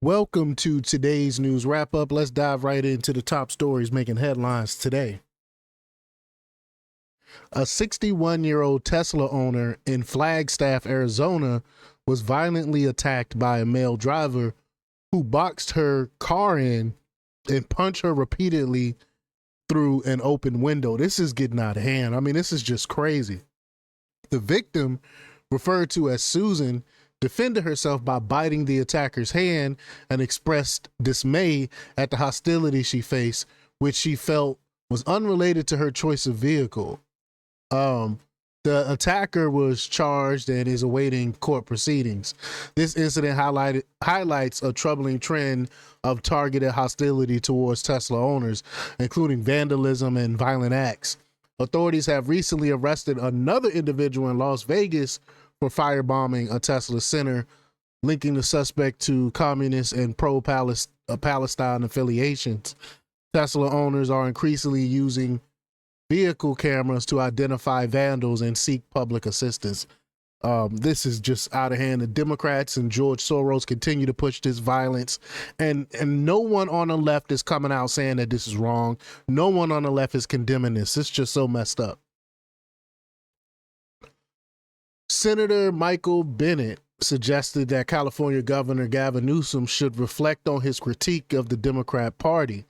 Welcome to today's news wrap up. Let's dive right into the top stories making headlines today. A 61-year-old Tesla owner in Flagstaff, Arizona, was violently attacked by a male driver who boxed her car in and punched her repeatedly through an open window. This is getting out of hand. I mean, this is just crazy. The victim, referred to as Susan, defended herself by biting the attacker's hand and expressed dismay at the hostility she faced, which she felt was unrelated to her choice of vehicle. The attacker was charged and is awaiting court proceedings. This incident highlights a troubling trend of targeted hostility towards Tesla owners, including vandalism and violent acts. Authorities have recently arrested another individual in Las Vegas for firebombing a Tesla center, linking the suspect to communist and pro-Palestine affiliations. Tesla owners are increasingly using vehicle cameras to identify vandals and seek public assistance. This is just out of hand. The Democrats and George Soros continue to push this violence, and no one on the left is coming out saying that this is wrong. No one on the left is condemning this. It's just so messed up. Senator Michael Bennet suggested that California Governor Gavin Newsom should reflect on his critique of the Democrat Party.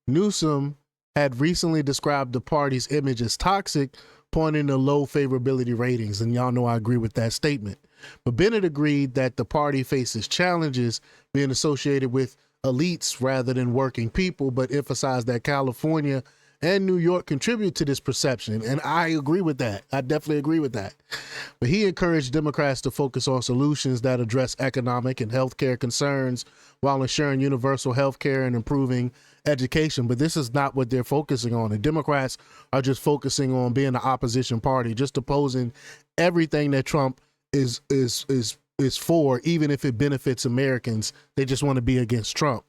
Newsom had recently described the party's image as toxic, pointing to low favorability ratings, and y'all know I agree with that statement. But Bennett agreed that the party faces challenges being associated with elites rather than working people, but emphasized that California and New York contribute to this perception, and I agree with that. I definitely agree with that. But he encouraged Democrats to focus on solutions that address economic and healthcare concerns while ensuring universal healthcare and improving education. But this is not what they're focusing on. The Democrats are just focusing on being the opposition party, just opposing everything that Trump is for, even if it benefits Americans. They just want to be against Trump.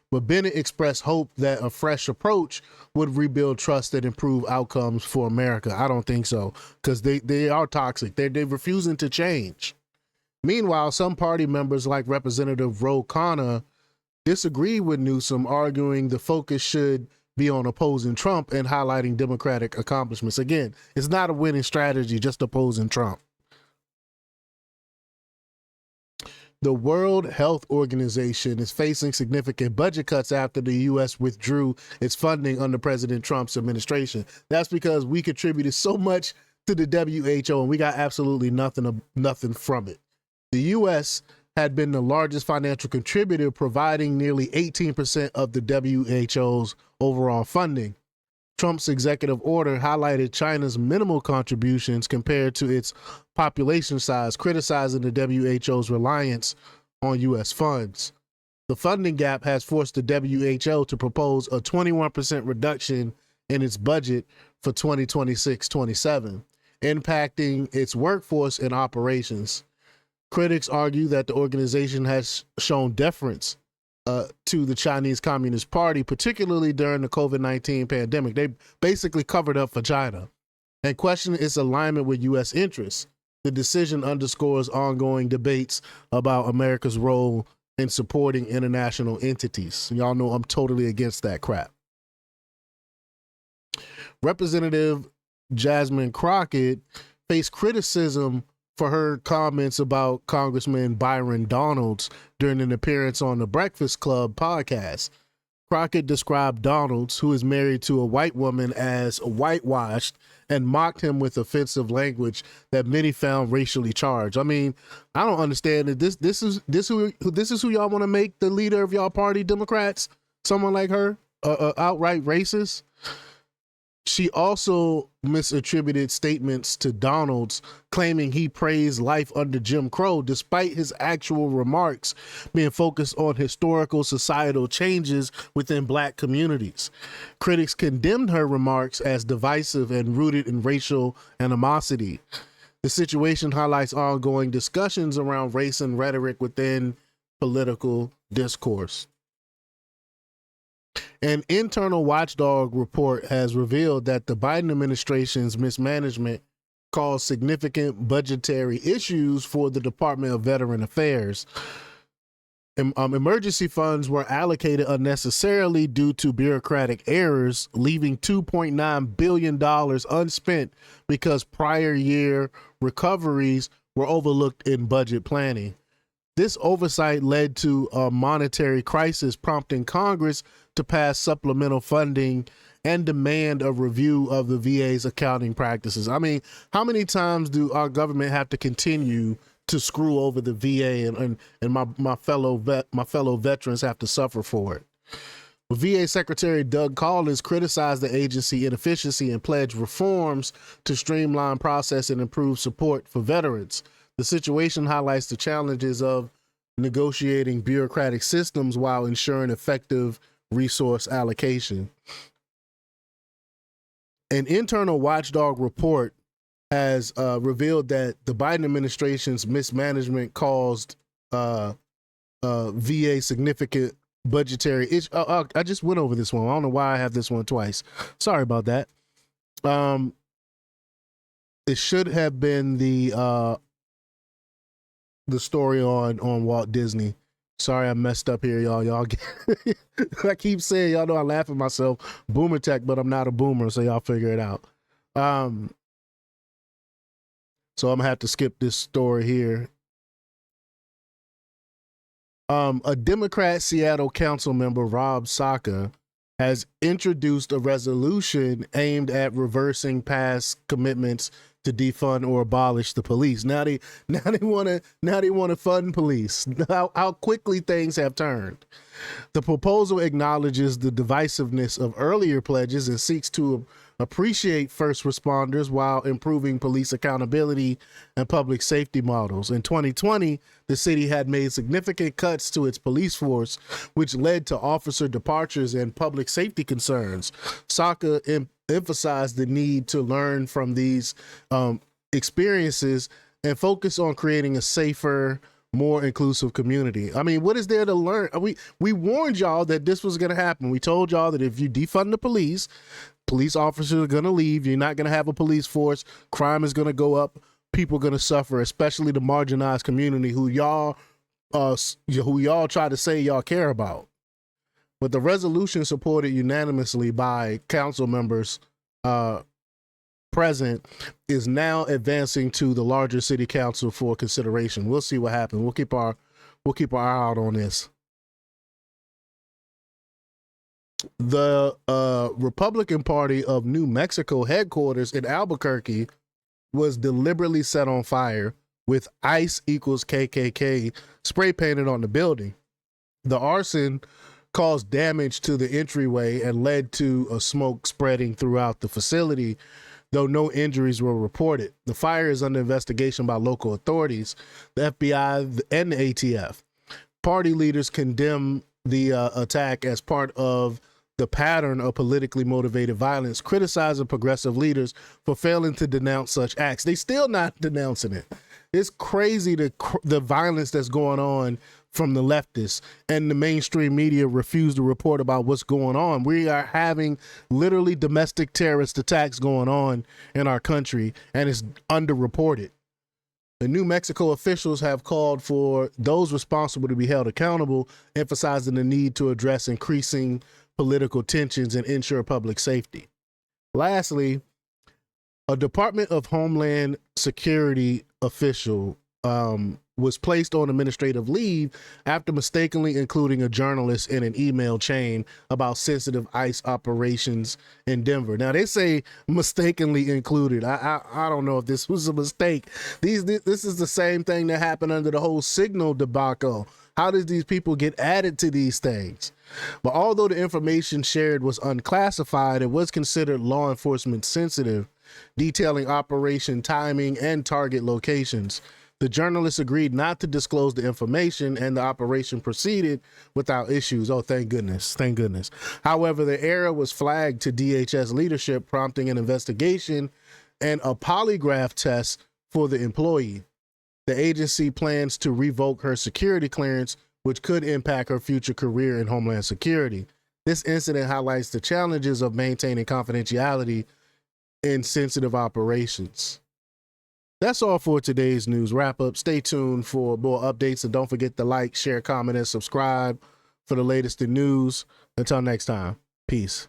But Bennett expressed hope that a fresh approach would rebuild trust and improve outcomes for America. I don't think so, because they are toxic. They're refusing to change. Meanwhile, some party members like Representative Ro Khanna disagree with Newsom, arguing the focus should be on opposing Trump and highlighting Democratic accomplishments. Again, it's not a winning strategy, just opposing Trump. The World Health Organization is facing significant budget cuts after the U.S. withdrew its funding under President Trump's administration. That's because we contributed so much to the WHO and we got absolutely nothing from it. The U.S. had been the largest financial contributor, providing nearly 18% of the WHO's overall funding. Trump's executive order highlighted China's minimal contributions compared to its population size, criticizing the WHO's reliance on U.S. funds. The funding gap has forced the WHO to propose a 21% reduction in its budget for 2026-27, impacting its workforce and operations. Critics argue that the organization has shown deference to the Chinese Communist Party, particularly during the COVID-19 pandemic. They basically covered up for China and question its alignment with U.S. interests. The decision underscores ongoing debates about America's role in supporting international entities. Y'all know I'm totally against that crap. Representative Jasmine Crockett faced criticism for her comments about Congressman Byron Donalds during an appearance on the Breakfast Club podcast. Crockett described Donalds, who is married to a white woman, as whitewashed and mocked him with offensive language that many found racially charged. I mean, I don't understand that this is who y'all want to make the leader of y'all party, Democrats? Someone like her, outright racist? She also misattributed statements to Donalds, claiming he praised life under Jim Crow, despite his actual remarks being focused on historical societal changes within Black communities. Critics condemned her remarks as divisive and rooted in racial animosity. The situation highlights ongoing discussions around race and rhetoric within political discourse. An internal watchdog report has revealed that the Biden administration's mismanagement caused significant budgetary issues for the Department of Veteran Affairs. Emergency funds were allocated unnecessarily due to bureaucratic errors, leaving $2.9 billion unspent because prior year recoveries were overlooked in budget planning. This oversight led to a monetary crisis, prompting Congress to pass supplemental funding and demand a review of the VA's accounting practices. I mean, how many times do our government have to continue to screw over the VA, and my fellow veterans have to suffer for it? VA Secretary Doug Collins criticized the agency inefficiency and pledged reforms to streamline process and improve support for veterans. The situation highlights the challenges of negotiating bureaucratic systems while ensuring effective resource allocation. An internal watchdog report has revealed that the Biden administration's mismanagement caused VA significant budgetary issues. I just went over this one. I don't know why I have this one twice. Sorry about that. It should have been the story on Walt Disney. Sorry, I messed up here, y'all. I keep saying, y'all know I laugh at myself, boomer tech, but I'm not a boomer, so y'all figure it out. So I'm gonna have to skip this story here. A Democrat Seattle council member, Rob Saka, has introduced a resolution aimed at reversing past commitments to defund or abolish the police. Now they want to fund police. How quickly things have turned. The proposal acknowledges the divisiveness of earlier pledges and seeks to appreciate first responders while improving police accountability and public safety models. In 2020, the city had made significant cuts to its police force, which led to officer departures and public safety concerns. Saka emphasized the need to learn from these experiences and focus on creating a safer, more inclusive community. I mean, what is there to learn? We warned y'all that this was going to happen. We told y'all that if you defund the police officers are going to leave. You're not going to have a police force. Crime is going to go up. People are going to suffer, especially the marginalized community who y'all try to say y'all care about. But the resolution, supported unanimously by council members present, is now advancing to the larger city council for consideration. We'll see what happens. We'll keep our eye out on this. The Republican Party of New Mexico headquarters in Albuquerque was deliberately set on fire with ICE equals KKK spray painted on the building. The arson caused damage to the entryway and led to a smoke spreading throughout the facility, though no injuries were reported. The fire is under investigation by local authorities, the FBI, and the ATF. Party leaders condemn the attack as part of the pattern of politically motivated violence, criticizing progressive leaders for failing to denounce such acts. They still not denouncing it. It's crazy the violence that's going on from the leftists, and the mainstream media refuse to report about what's going on. We are having literally domestic terrorist attacks going on in our country, and it's underreported. The New Mexico officials have called for those responsible to be held accountable, emphasizing the need to address increasing political tensions and ensure public safety. Lastly, a Department of Homeland Security official was placed on administrative leave after mistakenly including a journalist in an email chain about sensitive ICE operations in Denver. Now, they say mistakenly included. I don't know if this was a mistake. This is the same thing that happened under the whole Signal debacle. How did these people get added to these things? But although the information shared was unclassified, it was considered law enforcement sensitive, detailing operation timing and target locations. The journalists agreed not to disclose the information, and the operation proceeded without issues. Oh, thank goodness. Thank goodness. However, the error was flagged to DHS leadership, prompting an investigation and a polygraph test for the employee. The agency plans to revoke her security clearance, which could impact her future career in Homeland Security. This incident highlights the challenges of maintaining confidentiality in sensitive operations. That's all for today's news wrap up. Stay tuned for more updates and don't forget to like, share, comment, and subscribe for the latest in news. Until next time, peace.